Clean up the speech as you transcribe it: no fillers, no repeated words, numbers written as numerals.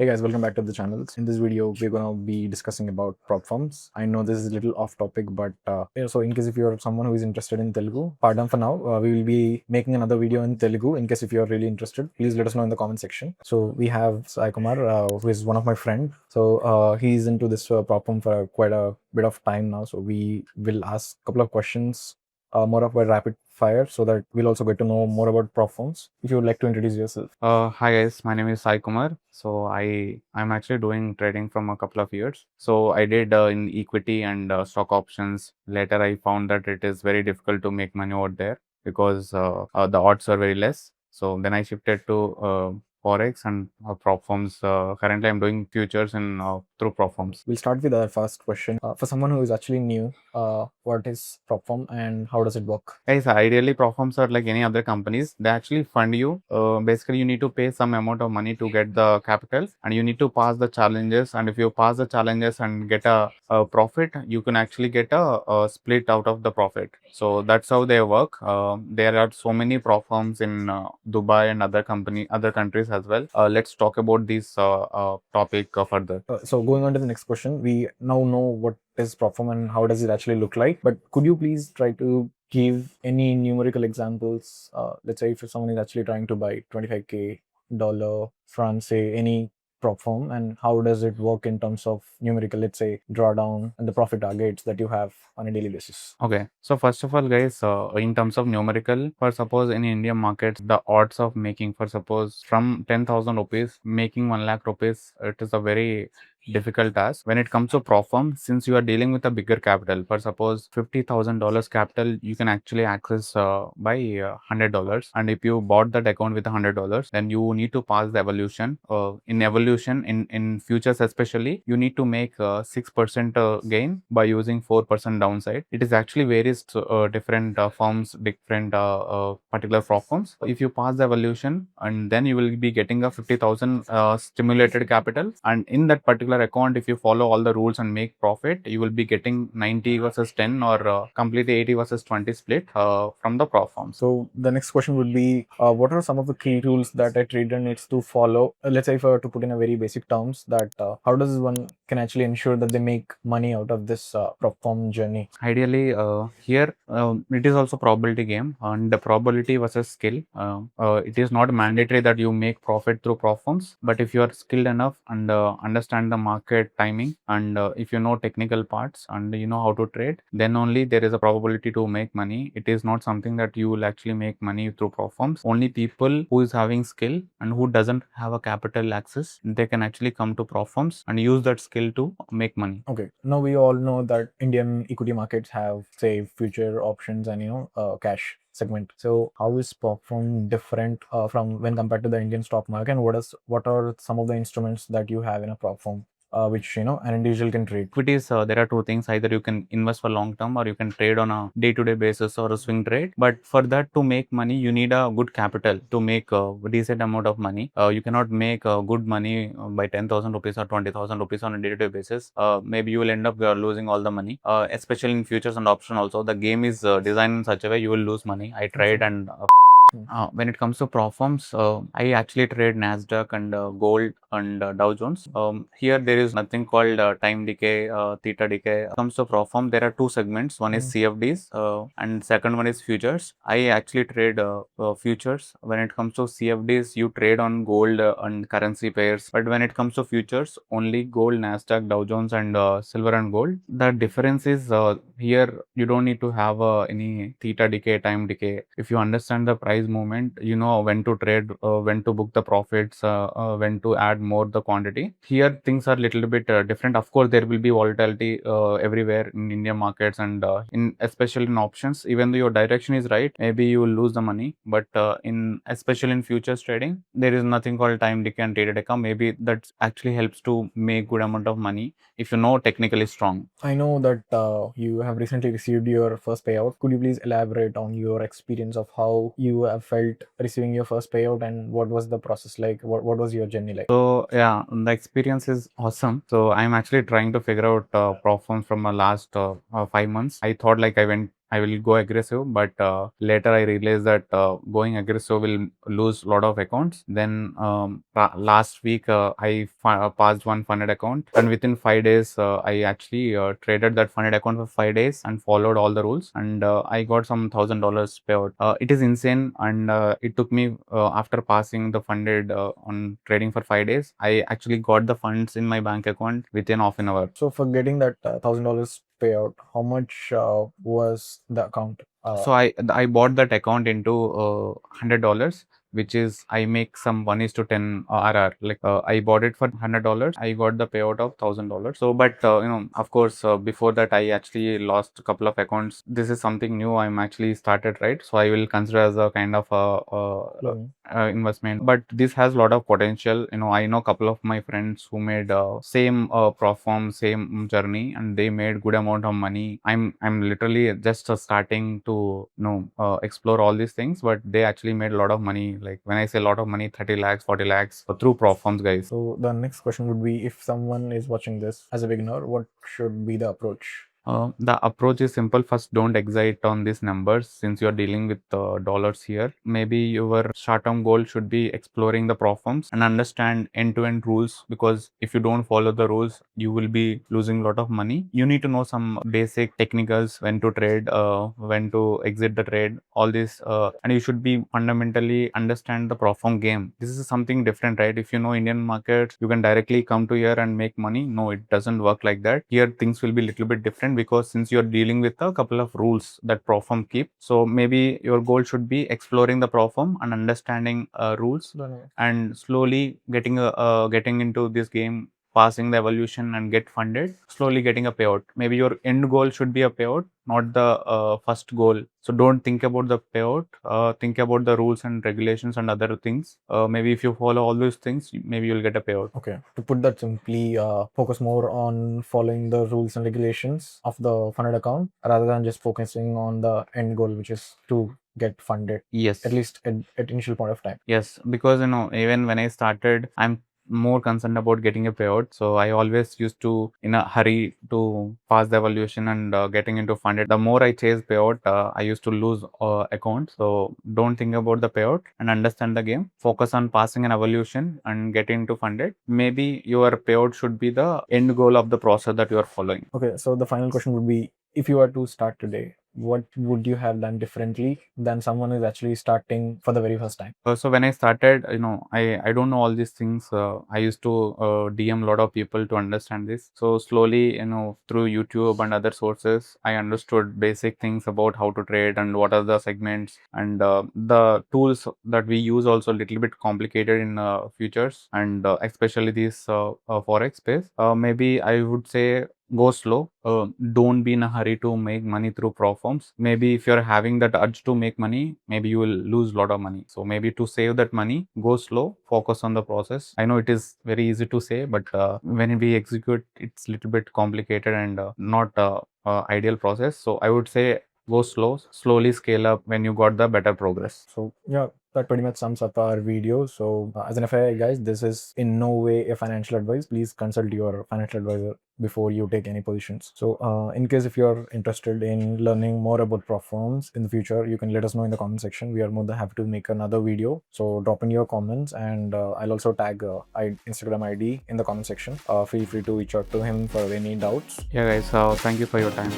Hey guys, welcome back to the channel. In this video, we're gonna be discussing about prop firms. I know this is a little off topic, but so in case if you're someone who is interested in Telugu, pardon for now. We will be making another video in Telugu. In case if you're really interested, please let us know in the comment section. So we have Sai Kumar, who is one of my friend. So he's into this prop firm for quite a bit of time now. So we will ask a couple of questions, more of a rapid fire, so that we'll also get to know more about prop firms. If you would like to introduce yourself. Hi guys, my name is Sai Kumar. So I'm actually doing trading from a couple of years. So I did in equity and stock options. Later I found that it is very difficult to make money out there because the odds are very less. So then I shifted to forex and prop firms. Currently I'm doing futures in through prop firms. We'll start with our first question. For someone who is actually new, what is prop firm and how does it work? Guys, ideally prop firms are like any other companies. They actually fund you. Basically, you need to pay some amount of money to get the capital, and you need to pass the challenges. And if you pass the challenges and get a profit, you can actually get a split out of the profit. So that's how they work. There are so many prop firms in Dubai and other countries as well. Let's talk about this topic further. So going on to the next question, we now know what is prop firm and how does it actually look like. But could you please try to give any numerical examples? Let's say if someone is actually trying to buy $25K from, say, any prop firm, and how does it work in terms of numerical, let's say drawdown and the profit targets that you have on a daily basis? Okay, so first of all, guys, in terms of numerical, for suppose in Indian markets, the odds of making, for suppose from 10,000 rupees, making 1 lakh rupees, it is a very difficult task. When it comes to prop firm, since you are dealing with a bigger capital, for suppose $50,000 capital, you can actually access by $100. And if you bought that account with $100, then you need to pass the evolution. In evolution, in futures especially, you need to make 6% gain by using 4% downside. It is actually various different firms, different particular prop firms. If you pass the evolution, and then you will be getting a 50,000 stimulated capital, and in that particular account, if you follow all the rules and make profit, you will be getting 90 versus 10 or completely 80 versus 20 split from the prop firms. So the next question would be, what are some of the key rules that a trader needs to follow? Let's say if I were to put in a very basic terms, that how does one can actually ensure that they make money out of this prop firm journey? Ideally, here it is also probability game, and the probability versus skill. It is not mandatory that you make profit through prop firms, but if you are skilled enough and understand the market timing, and if you know technical parts and you know how to trade, then only there is a probability to make money. It is not something that you will actually make money through prop firms. Only people who is having skill and who doesn't have a capital access, they can actually come to prop firms and use that skill to make money. Okay, now we all know that Indian equity markets have, say, future options and cash segment. So how is prop firm different from when compared to the Indian stock market, and what are some of the instruments that you have in a prop firm, which an individual can trade? Equities, there are two things. Either you can invest for long term or you can trade on a day-to-day basis or a swing trade. But for that to make money, you need a good capital to make a decent amount of money. You cannot make good money by 10,000 rupees or 20,000 rupees on a day-to-day basis. Maybe you will end up losing all the money, especially in futures and option also. The game is designed in such a way you will lose money. I tried and when it comes to prop firms, I actually trade Nasdaq and gold and Dow Jones. Here there is nothing called time decay, theta decay. When it comes to prop firm, there are two segments. One is CFDs and second one is futures. I actually trade futures. When it comes to CFDs, you trade on gold and currency pairs. But when it comes to futures, only gold, Nasdaq, Dow Jones and silver and gold. The difference is here you don't need to have any theta decay, time decay. If you understand the price movement, you know when to trade, when to book the profits, when to add more the quantity. Here things are little bit different. Of course, there will be volatility everywhere in Indian markets and in especially in options. Even though your direction is right, maybe you will lose the money. But in especially in futures trading, there is nothing called time decay and data decay. Maybe that actually helps to make good amount of money if you know technically strong. I know that you have recently received your first payout. Could you please elaborate on your experience of how you have felt receiving your first payout, and what was the process like? What was your journey like? So yeah, the experience is awesome. So I'm actually trying to figure out prop firms from the last 5 months. I thought like I went I will go aggressive, but later I realized that going aggressive will lose a lot of accounts. Then last week I passed one funded account, and within 5 days I actually traded that funded account for 5 days and followed all the rules, and I got some $1,000 payout. It is insane, and it took me after passing the funded on trading for 5 days, I actually got the funds in my bank account within half an hour. So for getting that $1,000 payout, how much was the account? So I bought that account into $100, which is I make some 1:10 RR. Like I bought it for $100, I got the payout of $1,000. So, but of course, before that I actually lost a couple of accounts. This is something new I'm actually started, right? So I will consider as a kind of Learning. investment. But this has a lot of potential. I know a couple of my friends who made same platform, same journey, and they made good amount of money. I'm literally just starting to explore all these things, but they actually made a lot of money. Like when I say a lot of money, 30 lakhs, 40 lakhs through platforms, guys. So the next question would be, if someone is watching this as a beginner, what should be the approach? The approach is simple. First, don't excite on these numbers since you're dealing with dollars here. Maybe your short-term goal should be exploring the platforms and understand end-to-end rules, because if you don't follow the rules, you will be losing a lot of money. You need to know some basic technicals, when to trade, when to exit the trade, all this, and you should be fundamentally understand the platform game. This is something different, right? If you know Indian markets, you can directly come to here and make money. No, it doesn't work like that. Here things will be a little bit different, because since you're dealing with a couple of rules that platform keep, so maybe your goal should be exploring the platform and understanding rules, and slowly getting into this game, passing the evolution and get funded, slowly getting a payout. Maybe your end goal should be a payout, not the first goal. So don't think about the payout, think about the rules and regulations and other things. Maybe if you follow all those things, maybe you'll get a payout. Okay, to put that simply, focus more on following the rules and regulations of the funded account rather than just focusing on the end goal, which is to get funded, Yes. at least at initial point of time. Yes, because even when I started, I'm more concerned about getting a payout. So I always used to in a hurry to pass the evaluation and getting into funded. The more I chase payout, I used to lose accounts. So don't think about the payout and understand the game. Focus on passing an evaluation and getting into funded. Maybe your payout should be the end goal of the process that you are following. Okay, so the final question would be, if you were to start today, what would you have done differently than someone who's actually starting for the very first time? So when I started, I don't know all these things. I used to DM a lot of people to understand this. So slowly, through YouTube and other sources, I understood basic things about how to trade and what are the segments, and the tools that we use also a little bit complicated in futures, and especially this forex space. Maybe I would say go slow. Don't be in a hurry to make money through platforms. Maybe if you're having that urge to make money, maybe you will lose a lot of money. So maybe to save that money, go slow, focus on the process. I know it is very easy to say, but when we execute, it's a little bit complicated and not ideal process. So I would say go slow, slowly scale up when you got the better progress. So yeah, that pretty much sums up our video. So as an FYI, guys, this is in no way a financial advice. Please consult your financial advisor before you take any positions. So in case if you're interested in learning more about platforms in the future, you can let us know in the comment section. We are more than happy to make another video. So drop in your comments, and I'll also tag Instagram ID in the comment section. Feel free to reach out to him for any doubts. Yeah, guys, thank you for your time.